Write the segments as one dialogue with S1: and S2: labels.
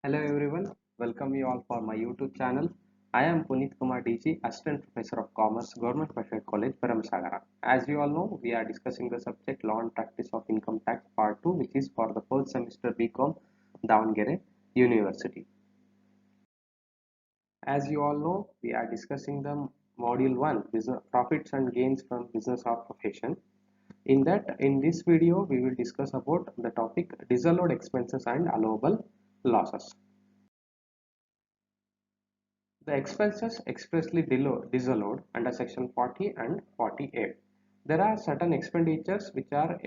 S1: Hello everyone, welcome you all for my YouTube channel. I am Puneet Kumar DG, Assistant Professor of Commerce, Government Private College, Paramsagara. As you all know, we are discussing the subject Law and Practice of Income Tax Part 2, which is for the fourth semester BCom, Davangere University. As you all know, we are discussing the Module 1, Business Profits and Gains from Business or Profession. In this video, we will discuss about the topic disallowed expenses and allowable losses. The expenses expressly disallowed under section 40 and 48. There are certain expenditures which are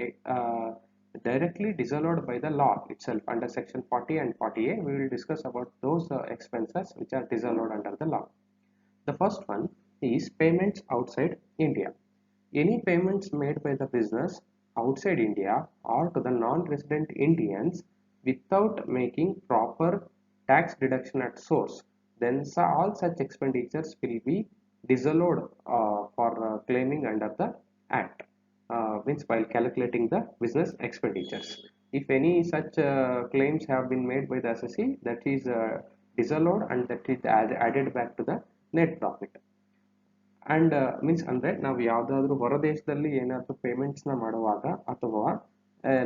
S1: directly disallowed by the law itself under section 40 and 48. We will discuss about those expenses which are disallowed under the law. The first one is payments outside India. Any payments made by the business outside India or to the non-resident Indians without making proper tax deduction at source, then all such expenditures will be disallowed for claiming under the Act. Means while calculating the business expenditures. If any such claims have been made by the assessee, that is disallowed and that is added back to the net profit. And means ಅಂದರೆ ನಾವು ಯಾವುದಾದ್ರೂ ಹೊರ ದೇಶದಲ್ಲಿ ಏನಾದರೂ ಪೇಮೆಂಟ್ಸ್ನ ಮಾಡುವಾಗ ಅಥವಾ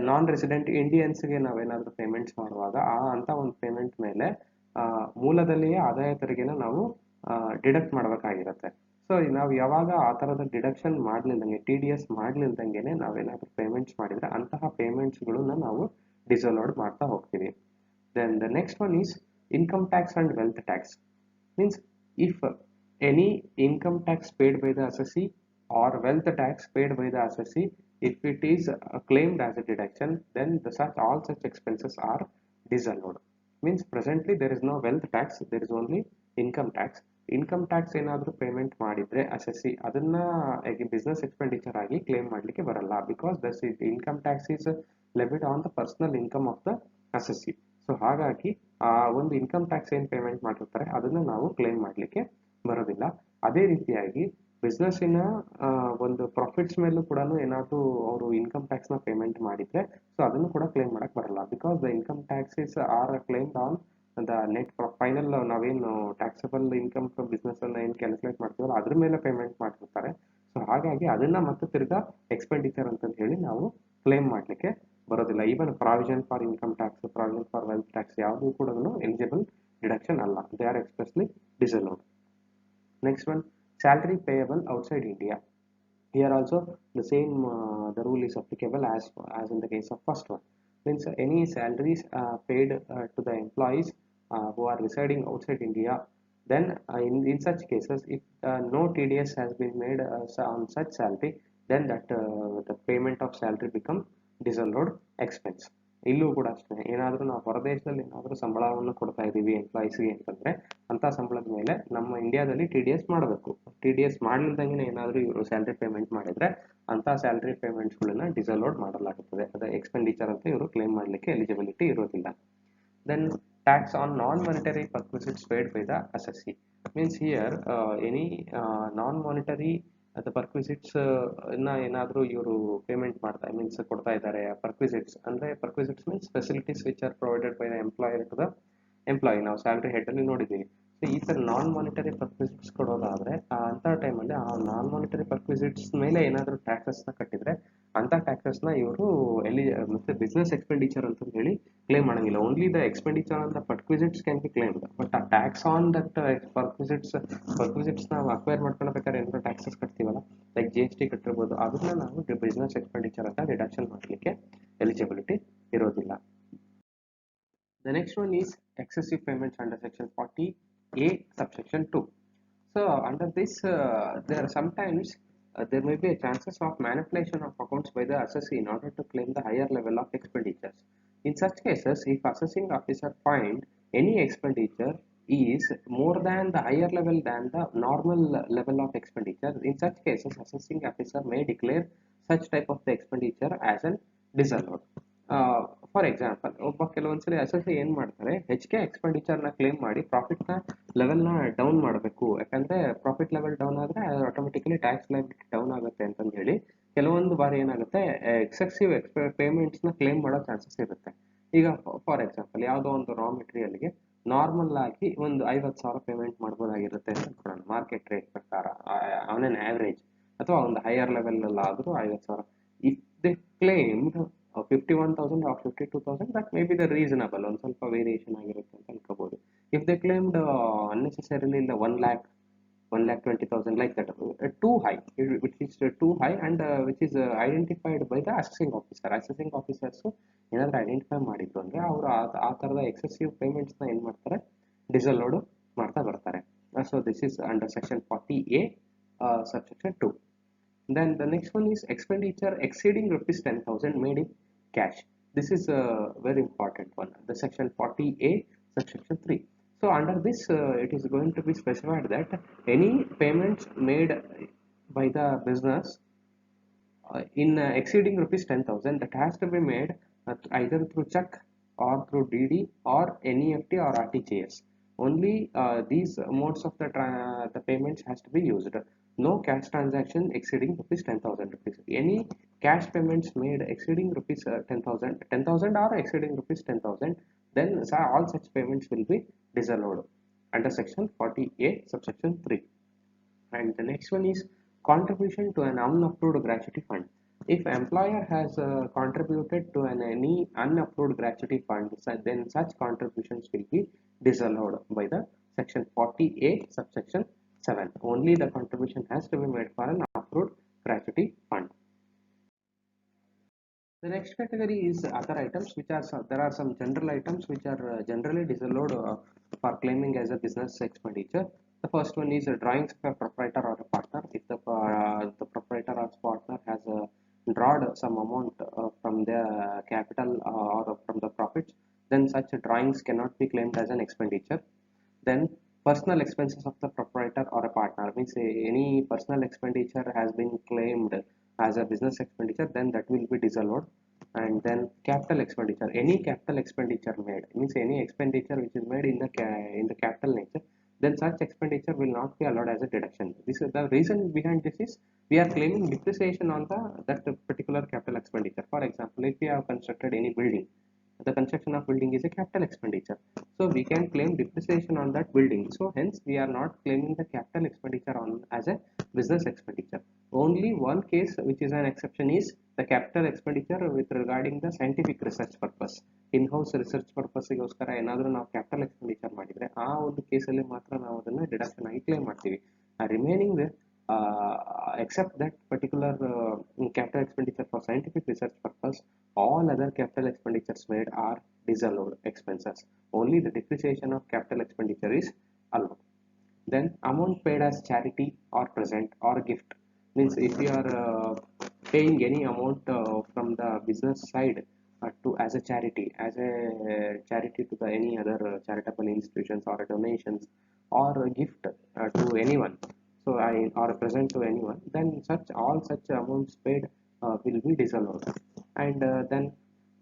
S1: ನಾನ್ resident ಇಂಡಿಯನ್ಸ್ಗೆ ನಾವೇನಾದರೂ payments ಮಾಡುವಾಗ ಅಂತ ಒಂದು ಪೇಮೆಂಟ್ ಮೇಲೆ ಮೂಲದಲ್ಲಿಯೇ ಆದಾಯ ತೆರಿಗೆನ ನಾವು ಡಿಡಕ್ಟ್ ಮಾಡಬೇಕಾಗಿರುತ್ತೆ. ಸೊ ನಾವು ಯಾವಾಗ ಆ ಥರದ ಡಿಡಕ್ಷನ್ ಮಾಡಲಿಲ್ದಂಗೆ TDS ಮಾಡಲಿಲ್ದಂಗೆ ನಾವೇನಾದರೂ ಪೇಮೆಂಟ್ಸ್ ಮಾಡಿದರೆ ಅಂತಹ ಪೇಮೆಂಟ್ಸ್ಗಳನ್ನ ನಾವು ಡಿಸಲೋಡ್ ಮಾಡ್ತಾ ಹೋಗ್ತೀವಿ. Then the next one is income tax and wealth tax. Means if any income tax paid by the assessee or wealth tax paid by the assessee, if it is claimed as a deduction, then all such expenses are disallowed. Means presently there is no wealth tax, there is only income tax. Income tax ಏನಾದರೂ payment ಮಾಡಿದರೆ assessee ಅದನ್ನ business expenditure ಆಗಿ claim ಮಾಡಲಿಕ್ಕೆ ಬರಲ್ಲ, because thus income tax is levied on the personal income of the assessee. So ಹಾಗಾಗಿ ಆ ಒಂದು income tax ಏನು ಪೇಮೆಂಟ್ ಮಾಡಿರ್ತಾರೆ ಅದನ್ನು ನಾವು ಕ್ಲೇಮ್ ಮಾಡಲಿಕ್ಕೆ ಬರೋದಿಲ್ಲ. ಅದೇ ರೀತಿಯಾಗಿ ಬಿಸ್ನೆಸ್ಸಿನ ಒಂದು ಪ್ರಾಫಿಟ್ಸ್ ಮೇಲೂ ಕೂಡ ಏನಾದರೂ ಅವರು ಇನ್ಕಮ್ ಟ್ಯಾಕ್ಸ್ನ ಪೇಮೆಂಟ್ ಮಾಡಿದರೆ ಸೊ ಅದನ್ನು ಕೂಡ ಕ್ಲೇಮ್ ಮಾಡೋಕ್ಕೆ ಬರಲ್ಲ, because the income taxes are claimed on the net final ನಾವೇನು ಟ್ಯಾಕ್ಸಬಲ್ ಇನ್ಕಮ್ ಫ್ರಮ್ ಬಿಸ್ನೆಸ್ಸನ್ನು ಏನು ಕ್ಯಾಲ್ಕುಲೇಟ್ ಮಾಡ್ತೀವಲ್ಲ ಅದ್ರ ಮೇಲೆ ಪೇಮೆಂಟ್ ಮಾಡಿರ್ತಾರೆ. ಸೊ ಹಾಗಾಗಿ ಅದನ್ನು ಮತ್ತೆ ತಿರ್ಗಾ ಎಕ್ಸ್ಪೆಂಡಿಚರ್ ಅಂತಂದು ಹೇಳಿ ನಾವು ಕ್ಲೇಮ್ ಮಾಡಲಿಕ್ಕೆ ಬರೋದಿಲ್ಲ. Even provision for income tax, provision for wealth tax ಯಾವುದೂ ಕೂಡ ಎಲಿಜಿಬಲ್ ಡಿಡಕ್ಷನ್ ಅಲ್ಲ. They are expressly disallowed. Next one, salary payable outside India. Here also the same the rule is applicable as in the case of first one. Means any salaries paid to the employees who are residing outside India, then in such cases if no TDS has been made on such salary, then that the payment of salary become disallowed expense. ಇಲ್ಲೂ ಕೂಡ ಅಷ್ಟೇ, ಏನಾದರೂ ನಾವು ಹೊರದೇಶದಲ್ಲಿ ಏನಾದರೂ ಸಂಬಳವನ್ನು ಕೊಡ್ತಾ ಇದ್ದೀವಿ ಎಂಪ್ಲಾಯೀಸ್ಗೆ ಅಂತಂದರೆ ಅಂಥ ಸಂಬಳದ ಮೇಲೆ ನಮ್ಮ ಇಂಡಿಯಾದಲ್ಲಿ TDS ಮಾಡಬೇಕು. TDS ಮಾಡಲಿಲ್ದಂಗೆ ಏನಾದರೂ ಇವರು ಸ್ಯಾಲ್ರಿ ಪೇಮೆಂಟ್ ಮಾಡಿದರೆ ಅಂಥ ಸ್ಯಾಲ್ರಿ ಪೇಮೆಂಟ್ಸ್ಗಳನ್ನ ಡಿಸಲ್ಲೋಡ್ ಮಾಡಲಾಗುತ್ತದೆ. ಅದು ಎಕ್ಸ್ಪೆಂಡಿಚರ್ ಅಂತ ಇವರು ಕ್ಲೇಮ್ ಮಾಡಲಿಕ್ಕೆ ಎಲಿಜಿಬಿಲಿಟಿ ಇರೋದಿಲ್ಲ. Then tax on non-monetary perquisites paid by the assessee. Means here any non-monetary the perquisites ಏನಾದರೂ ಇವರು ಪೇಮೆಂಟ್ ಮಾಡ್ತಾ ಮೀನ್ಸ್ ಕೊಡ್ತಾ ಇದ್ದಾರೆ. ಪರ್ಕ್ವಿಸಿಟ್ಸ್ ಅಂದರೆ perquisites means facilities which are provided by the employer to the employee. ನಾವು salary ಹೆಡ್ಡಲ್ಲಿ ನೋಡಿದ್ದೀವಿ. So ಈ ಥರ ನಾನ್ ಮಾನಿಟರಿ ಪರ್ಕ್ವಿಸಿಟ್ಸ್ ಕೊಡೋದಾದರೆ ಅಂಥ ಟೈಮಲ್ಲಿ ಆ ನಾನ್ ಮಾನಿಟರಿ ಪರ್ಕ್ವಿಸಿಟ್ಸ್ ಮೇಲೆ ಏನಾದರೂ ಟ್ಯಾಕ್ಸಸ್ನ ಕಟ್ಟಿದರೆ ಅಂಥ ಟ್ಯಾಕ್ಸಸ್ನ ಇವರು ಮತ್ತೆ ಬಿಸ್ನೆಸ್ ಎಕ್ಸ್ಪೆಂಡಿಚರ್ ಅಂತ ಹೇಳಿ ಕ್ಲೇಮ್ ಮಾಡಂಗಿಲ್ಲ. Only the expenditure on the perquisites can be claimed, but ಆ ಟ್ಯಾಕ್ಸ್ ಆನ್ ದಟ್ ಪರ್ಕ್ವಿಸಿಟ್ಸ್ ನಾವು ಅಕ್ವೈರ್ ಮಾಡ್ಕೊಳ್ಬೇಕಾದ್ರೆ ಏನಾದರೂ ಟ್ಯಾಕ್ಸಸ್ ಕಟ್ತೀವಲ್ಲ, ಲೈಕ್ GST ಕಟ್ಟಿರ್ಬೋದು, ಅದನ್ನ ನಾವು ಬಿಸ್ನೆಸ್ ಎಕ್ಸ್ಪೆಂಡಿಚರ್ ಅಂತ ಡಿಡಕ್ಷನ್ ಮಾಡಲಿಕ್ಕೆ ಎಲಿಜಿಬಿಲಿಟಿ ಇರೋದಿಲ್ಲ. The next one is excessive payments under section 40A subsection 2. So under this there are sometimes there may be a chances of manipulation of accounts by the assessee in order to claim the higher level of expenditures. In such cases, if assessing officer find any expenditure is more than the higher level than the normal level of expenditure, in such cases assessing officer may declare such type of the expenditure as an disallowed. For example, ಒಬ್ಬ ಕೆಲವೊಂದ್ಸರಿ assessee ಏನು ಮಾಡ್ತಾರೆ, ಹೆಚ್ಚಿಗೆ ಎಕ್ಸ್ಪೆಂಡಿಚರ್ನ claim ಮಾಡಿ ಪ್ರಾಫಿಟ್ನ ಲೆವೆಲ್ನ down ಮಾಡಬೇಕು. ಯಾಕಂದರೆ profit level down ಆದರೆ automatically tax liability down ಆಗುತ್ತೆ ಅಂತಂದು ಹೇಳಿ ಕೆಲವೊಂದು ಬಾರಿ ಏನಾಗುತ್ತೆ ಎಕ್ಸೆಸಿವ್ ಪೇಮೆಂಟ್ಸ್ನ ಕ್ಲೇಮ್ ಮಾಡೋ ಚಾನ್ಸಸ್ ಇರುತ್ತೆ. ಈಗ ಫಾರ್ ಎಕ್ಸಾಂಪಲ್ ಯಾವುದೋ ಒಂದು ರಾ ಮೆಟೀರಿಯಲ್ಗೆ ನಾರ್ಮಲ್ ಆಗಿ ಒಂದು 50,000 ಪೇಮೆಂಟ್ ಮಾಡ್ಬೋದಾಗಿರುತ್ತೆ ಅಂತ ಅನ್ಕೊಳ್ಳೋಣ, ಮಾರ್ಕೆಟ್ ರೇಟ್ ಪ್ರಕಾರ ಆನ್ ಆನ್ ಆವ್ರೇಜ್, ಅಥವಾ ಒಂದು ಹೈಯರ್ ಲೆವೆಲ್ ಆದರೂ 50,000. If they claimed 51,000 or 52,000, that may be the reasonable, ಒಂದು ಸ್ವಲ್ಪ ವೇರಿಯೇಷನ್ ಆಗಿರುತ್ತೆ ಅಂತ ಅನ್ಕೋಬಹುದು. ಇಫ್ ದೇ ಕ್ಲೇಮ್ಡ್ unnecessarily ಇಲ್ಲ 1 lakh, 1,20,000, like that, too high, which is too high, and which is identified by the assessing officer. Assessing officers ಏನಾದರೂ identify ಮಾಡಿದ್ರು ಅಂದರೆ ಅವರು ಆ ಥರದ ಎಕ್ಸೆಸಿವ್ ಪೇಮೆಂಟ್ಸ್ನ ಏನು ಮಾಡ್ತಾರೆ, ಡಿಸಲೋಡ್ ಮಾಡ್ತಾ ಬರ್ತಾರೆ. So this is under section 40A, subsection 2. Then the next one is expenditure exceeding rupees 10,000 made in cash. This is a very important one, the section 40A, subsection 3. So under this, it is going to be specified that any payments made by the business in exceeding rupees 10,000, that has to be made either through check or through DD or NEFT or RTGS. Only these modes of the payments has to be used. No cash transaction exceeding rupees 10,000 rupees. Any cash payments made exceeding rupees 10,000 or exceeding rupees 10,000, then all such payments will be disallowed under section 40A, subsection 3. And the next one is contribution to an unapproved gratuity fund. If employer has contributed to any unapproved gratuity fund, then such contributions will be disallowed by the section 40A, subsection 7. Only the contribution has to be made for an approved gratuity fund. The next category is other items, which are there are some general items which are generally disallowed for claiming as a business expenditure. The first one is drawings of a proprietor or a partner. If the proprietor or partner has drawn some amount from the capital or from the profits, then such drawings cannot be claimed as an expenditure. Then personal expenses of the proprietor or a partner, means any personal expenditure has been claimed as a business expenditure, then that will be disallowed. And then capital expenditure, any capital expenditure made, means any expenditure which is made in the capital nature, then such expenditure will not be allowed as a deduction. This is the reason behind this is we are claiming depreciation on that particular capital expenditure. For example, if we have constructed any building, the construction of building is a capital expenditure, so we can claim depreciation on that building. So hence we are not claiming the capital expenditure on as a business expenditure. Only one case which is an exception is the capital expenditure with regarding the scientific research purpose. In-house research purpose ಗೋಸ್ಕರ ಏನಾದರೂ ನಾವು capital expenditure ಮಾಡಿದರೆ ಆ ಒಂದು ಕೇಸಲ್ಲಿ ಮಾತ್ರ ನಾವು ಅದನ್ನು ಡಿಡಕ್ಷನ್ ಆಗಿ ಕ್ಲೇಮ್ ಮಾಡ್ತೀವಿ. Remaining except that particular capital expenditure for scientific research purpose, all other capital expenditures made are disallowed expenses. Only the depreciation of capital expenditure is allowed. Then amount paid as charity or present or gift, means if you are paying any amount from the business side to as a charity to the any other charitable institutions or donations or a gift to anyone, so or a present to anyone, then all such amounts paid will be disallowed. And then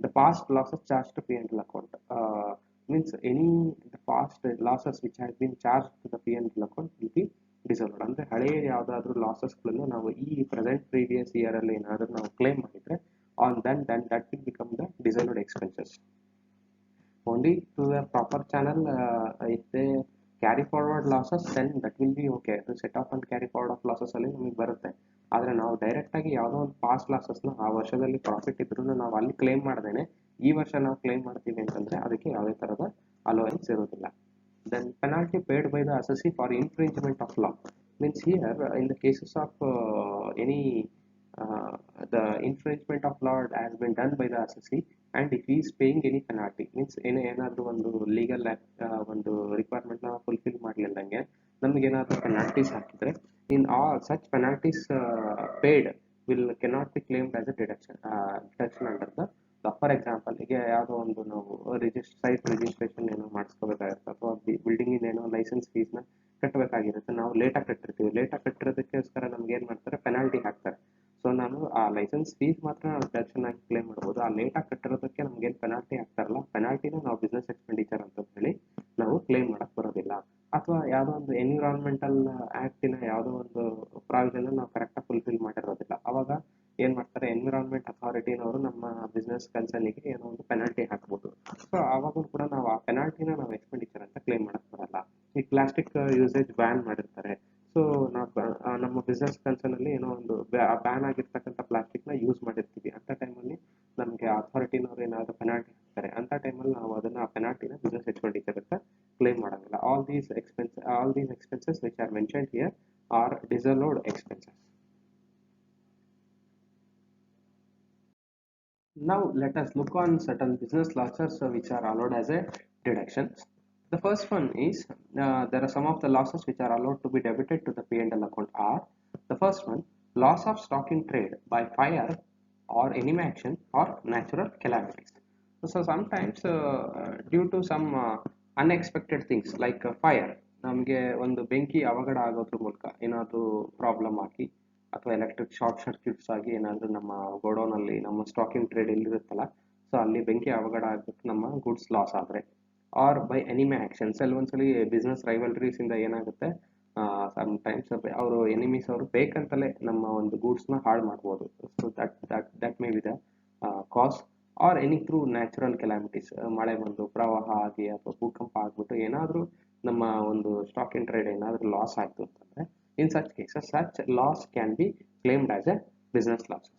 S1: the past losses charged to P&L account, means any the past losses which has been charged to the P&L account will be disallowed. ಅಂದರೆ ಹಳೆಯ ಯಾವುದಾದ್ರೂ ಲಾಸಸ್ಗಳನ್ನು ನಾವು ಈ present previous year ಅಲ್ಲಿ ಏನಾದರೂ ನಾವು claim ಮಾಡಿದರೆ on then that will become the disallowed expenses. Only to the proper channel, if they carry forward losses, then that will be okay. To set off and carry forward of losses ಅಲ್ಲಿ ನಮಗೆ ಬರುತ್ತೆ. ಆದರೆ ನಾವು direct ಆಗಿ ಯಾವುದೋ ಒಂದು past ಲಾಸಸ್ನ ಆ ವರ್ಷದಲ್ಲಿ ಪ್ರಾಫಿಟ್ ಇದ್ರೂ ನಾವು ಅಲ್ಲಿ ಕ್ಲೇಮ್ ಮಾಡ್ದೇನೆ ಈ ವರ್ಷ ನಾವು ಕ್ಲೇಮ್ ಮಾಡ್ತೀವಿ ಅಂತಂದ್ರೆ ಅದಕ್ಕೆ ಯಾವುದೇ ಥರದ ಅಲೋವೆನ್ಸ್ ಇರೋದಿಲ್ಲ. Then penalty paid by the assessee for infringement of law, means here in the cases of any the infringement of law has been done by the assessee, and if he is paying any penalty, means ಏನಾದರೂ ಒಂದು legal ಒಂದು ರಿಕ್ವೈರ್ಮೆಂಟ್ನ fulfil ಮಾಡಲಿಲ್ಲಂಗೆ ನಮಗೇನಾದರೂ penalties ಹಾಕಿದರೆ, in all such penalties paid will cannot be claimed as a deduction under the law. For example, ಈಗ ಯಾವುದೋ ಒಂದು ನಾವು site registration ಏನೋ ಮಾಡಿಸ್ಕೋಬೇಕಾಗಿರುತ್ತೆ ಅಥವಾ ಬಿಲ್ಡಿಂಗ್ ಏನೋ ಲೈಸೆನ್ಸ್ ಫೀಸ್ನ ಕಟ್ಟಬೇಕಾಗಿರುತ್ತೆ, ನಾವು ಲೇಟಾಗಿ ಕಟ್ಟಿರ್ತೀವಿ. ಲೇಟಾಗಿ ಕಟ್ಟಿರೋದಕ್ಕೋಸ್ಕರ ನಮ್ಗೆ ಏನು ಮಾಡ್ತಾರೆ, ಪೆನಾಲ್ಟಿ ಹಾಕ್ತಾರೆ. ಸೊ ನಾನು ಆ ಲೈಸೆನ್ಸ್ ಫೀಸ್ ಮಾತ್ರ ನಾವು ಡಿಡಕ್ಷನ್ ಆಗಿ ಕ್ಲೇಮ್ ಮಾಡ್ಬೋದು. ಆ ಲೇಟಾಗಿ ಕಟ್ಟಿರೋದಕ್ಕೆ ನಮ್ಗೇನು ಪೆನಾಲ್ಟಿ ಹಾಕ್ತಾರಲ್ಲ, ಪೆನಾಲ್ಟಿನ ನಾವು ಬಿಸ್ನೆಸ್ ಎಕ್ಸ್ಪೆಂಡಿಚರ್ ಅಂತ ಹೇಳಿ ನಾವು ಕ್ಲೇಮ್ ಮಾಡಕ್ಕೆ ಬರೋದಿಲ್ಲ. ಅಥವಾ ಯಾವುದೋ ಒಂದು ಎನ್ವಿರಾನ್ಮೆಂಟಲ್ ಆ್ಯಕ್ಟಿನ ಯಾವುದೋ ಒಂದು ಪ್ರಾವಿಷನ್ ನಾವು ಕರೆಕ್ಟಾಗಿ ಫುಲ್ಫಿಲ್ ಮಾಡಿರೋದಿಲ್ಲ, ಅವಾಗ ಏನು ಮಾಡ್ತಾರೆ, ಎನ್ವಿರಾನ್ಮೆಂಟ್ ಅಥಾರಿಟಿನವರು ನಮ್ಮ ಬಿಸ್ನೆಸ್ ಕನ್ಸರ್ನಿಗೆ ಏನೋ ಒಂದು ಪೆನಾಲ್ಟಿ ಹಾಕ್ಬೋದು. ಸೊ ಆವಾಗೂ ಕೂಡ ನಾವು ಆ ಪೆನಾಲ್ಟಿನ ನಾವು ಎಕ್ಸ್ಪೆಂಡಿಚರ್ ಅಂತ ಕ್ಲೇಮ್ ಮಾಡಕ್ ಬರಲ್ಲ. ಈ ಪ್ಲಾಸ್ಟಿಕ್ ಯೂಸೇಜ್ ಬ್ಯಾನ್ ಮಾಡಿರ್ತಾರೆ. ಸೊ ನಾವು ನಮ್ಮ ಬಿಸ್ನೆಸ್ ಕನ್ಸರ್ನಲ್ಲಿ ಏನೋ ಒಂದು ಬ್ಯಾನ್ ಆಗಿರ್ತಕ್ಕಂಥ ಪ್ಲಾಸ್ಟಿಕ್ನ ಯೂಸ್ ಮಾಡಿರ್ತೀವಿ. ಅಂಥ ಟೈಮಲ್ಲಿ ನಮಗೆ ಅಥಾರಿಟಿನವ್ರು ಏನಾದರೂ ಪೆನಾಲ್ಟಿ ಹಾಕ್ತಾರೆ. ಅಂಥ ಟೈಮಲ್ಲಿ ನಾವು ಅದನ್ನು ಆ ಪೆನಾಲ್ಟಿನ ಬಿಸ್ನೆಸ್ ಎಕ್ಸ್ಪೆಂಡಿಚರ್ ಅಂತ ಕ್ಲೇಮ್ ಮಾಡೋಂಗಿಲ್ಲ. All these expenses which are mentioned here are disallowed expenses. Now let us look on certain business losses which are allowed as a deductions. The first one is there are some of the losses which are allowed to be debited to the P&L account are: the first one, loss of stock in trade by fire or enemy action or natural calamities. So sometimes due to some unexpected things like fire, ನಮಗೆ ಒಂದು ಬೆಂಕಿ ಅವಘಡ ಆಗೋದ್ರ ಮೂಲಕ ಏನಾದರೂ problem ಆಗಿ ಅಥವಾ electric short circuits ಆಗಿ ಏನಾದರೂ ನಮ್ಮ ಗೋಡೌನಲ್ಲಿ ನಮ್ಮ ಸ್ಟಾಕಿಂಗ್ ಟ್ರೇಡ್ ಎಲ್ಲಿರುತ್ತಲ್ಲ, ಸೊ ಅಲ್ಲಿ ಬೆಂಕಿ ಅವಘಡ ಆಗ್ಬಿಟ್ಟು ನಮ್ಮ ಗುಡ್ಸ್ ಲಾಸ್ ಆದರೆ, ಆರ್ ಬೈ ಎನಿಮಿ ಆ್ಯಕ್ಷನ್ಸ್. ಒಂದ್ಸಲಿ ಬಿಸ್ನೆಸ್ ರೈವಲ್ರೀಸಿಂದ ಏನಾಗುತ್ತೆ, ಸಮ್ಟೈಮ್ಸ್ ಅವರು ಎನಿಮೀಸ್ ಅವರು ಬೇಕಂತಲೇ ನಮ್ಮ ಒಂದು ಗೂಡ್ಸ್ನ ಹಾಳು ಮಾಡ್ಬೋದು. So that may be the cos. R any through natural calamities, ಮಳೆ ಬಂದು ಪ್ರವಾಹ ಆಗಿ ಅಥವಾ ಭೂಕಂಪ ಆಗಿಬಿಟ್ಟು ಏನಾದರೂ ನಮ್ಮ ಒಂದು ಸ್ಟಾಕ್ ಇನ್ ಟ್ರೇಡ್ ಏನಾದರೂ ಲಾಸ್ ಆಯಿತು ಅಂತಂದರೆ, in such cases such loss can be claimed as a business losses.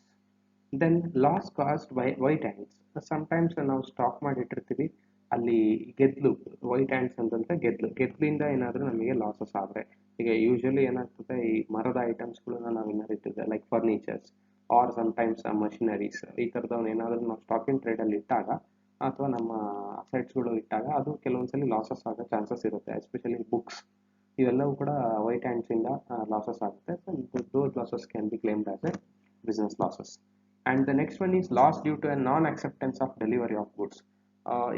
S1: Then loss caused by white ants. Sometimes ನಾವು ಸ್ಟಾಕ್ ಮಾಡಿಟ್ಟಿರ್ತೀವಿ, ಅಲ್ಲಿ ಗೆದ್ಲು, ವೈಟ್ ಆ್ಯಂಡ್ಸ್ ಅಂತಂದರೆ ಗೆದ್ಲಿಂದ ಏನಾದರೂ ನಮಗೆ ಲಾಸಸ್ ಆದರೆ, ಈಗ ಯೂಶಲಿ ಏನಾಗ್ತದೆ, ಈ ಮರದ ಐಟಮ್ಸ್ಗಳನ್ನ ನಾವು ಏನಾದ್ರು ಇಟ್ಟಿದ್ದೆ like furnitures or sometimes machineries, ಈ ಥರದವ್ನು ಏನಾದರೂ ನಾವು ಸ್ಟಾಕ್ ಇನ್ ಟ್ರೇಡಲ್ಲಿ ಇಟ್ಟಾಗ ಅಥವಾ ನಮ್ಮ ಅಸೆಟ್ಸ್ಗಳು ಇಟ್ಟಾಗ ಅದು ಕೆಲವೊಂದ್ಸಲಿ ಲಾಸಸ್ ಆಗೋ ಚಾನ್ಸಸ್ ಇರುತ್ತೆ. ಎಸ್ಪೆಷಲಿ ಬುಕ್ಸ್ ಇವೆಲ್ಲವೂ ಕೂಡ ವೈಟ್ ಹ್ಯಾಂಡ್ಸಿಂದ ಲಾಸಸ್ ಆಗುತ್ತೆ. So those losses can be claimed as a business losses. And the next one is loss due to a non acceptance of delivery of goods.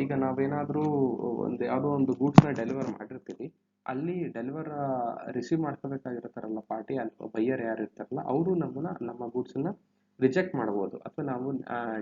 S1: ಈಗ ನಾವೇನಾದರೂ ಯಾವುದೋ ಒಂದು ಗೂಡ್ಸ್ನ ಡೆಲಿವರ್ ಮಾಡಿರ್ತೀವಿ, ಅಲ್ಲಿ ರಿಸೀವ್ ಮಾಡ್ಕೋಬೇಕಾಗಿರ್ತಾರಲ್ಲ ಪಾರ್ಟಿ ಅಥವಾ ಬೈಯರ್ ಯಾರು ಇರ್ತಾರಲ್ಲ, ಅವರು ನಮ್ಮ ಗೂಡ್ಸನ್ನು ರಿಜೆಕ್ಟ್ ಮಾಡ್ಬೋದು ಅಥವಾ ನಾವು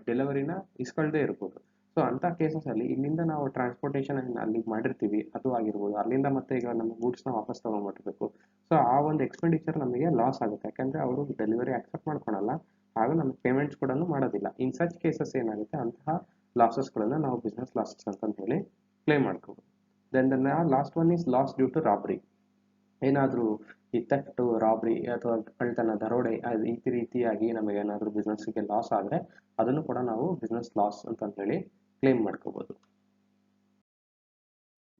S1: ಡೆಲಿವರಿನ ಇಸ್ಕೊಳ್ದೇ ಇರ್ಬೋದು. ಸೊ ಅಂಥ ಕೇಸಸಲ್ಲಿ ಇಲ್ಲಿಂದ ನಾವು ಟ್ರಾನ್ಸ್ಪೋರ್ಟೇಷನ್ ಅಲ್ಲಿಗೆ ಮಾಡಿರ್ತೀವಿ, ಅದು ಆಗಿರ್ಬೋದು. ಅಲ್ಲಿಂದ ಮತ್ತೆ ಈಗ ನಮ್ಮ ಗೂಡ್ಸ್ನ ವಾಪಸ್ ತೊಗೊಂಡ್ಬಿಟ್ಟಿರ್ಬೇಕು. ಸೊ ಆ ಒಂದು ಎಕ್ಸ್ಪೆಂಡಿಚರ್ ನಮಗೆ ಲಾಸ್ ಆಗುತ್ತೆ, ಯಾಕಂದರೆ ಅವರು ಡೆಲಿವರಿ ಆಕ್ಸೆಪ್ಟ್ ಮಾಡ್ಕೊಳಲ್ಲ, ಹಾಗೂ ನಮಗೆ ಪೇಮೆಂಟ್ಸ್ ಕೂಡ ಮಾಡೋದಿಲ್ಲ. ಇನ್ ಸಚ್ ಕೇಸಸ್ ಏನಾಗುತ್ತೆ, ಅಂತಹ ಲಾಸಸ್ಗಳನ್ನು ನಾವು ಬಿಸ್ನೆಸ್ ಲಾಸಸ್ ಅಂತ ಹೇಳಿ ಕ್ಲೇಮ್ ಮಾಡ್ಕೋಬೋದು. Then the last one is loss due to robbery. ಏನಾದರೂ ಈ ಥೆಫ್ಟು, ರಾಬ್ರಿ ಅಥವಾ ಕಳ್ತನ, ದರೋಡೆ ಈ ರೀತಿಯಾಗಿ ನಮಗೇನಾದರೂ ಬಿಸ್ನೆಸ್ಗೆ ಲಾಸ್ ಆದರೆ ಅದನ್ನು ಕೂಡ ನಾವು ಬಿಸ್ನೆಸ್ ಲಾಸ್ ಅಂತ ಹೇಳಿ ಕ್ಲೇಮ್ ಮಾಡ್ಕೋಬೋದು.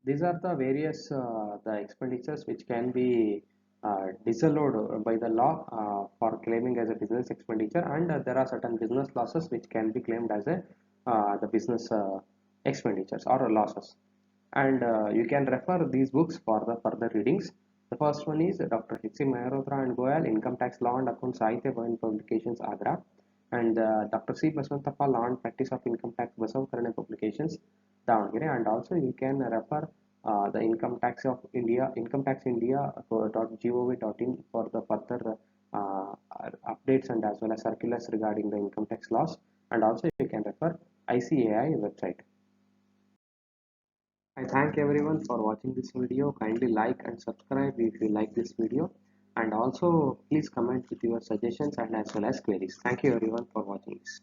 S1: These are the various the expenditures which can be disallowed by the law for claiming as a business expenditure, and there are certain business losses which can be claimed as a the business expenditures or losses. And you can refer these books for the further readings. The first one is Dr. H.C. Mayarotra and Goyal, Income Tax Law and Account, Sahitya Bhavan Publications, Agra, and Dr. C. Baswantappa, Law and Practice of Income Tax, Basav Publications, Davangere. And also you can refer the Income Tax India .gov.in for the further updates and as well as circulars regarding the income tax laws. And also you can refer ICAI website. I thank everyone for watching this video. Kindly like and subscribe if you like this video, and also please comment with your suggestions and as well as queries. Thank you everyone for watching this.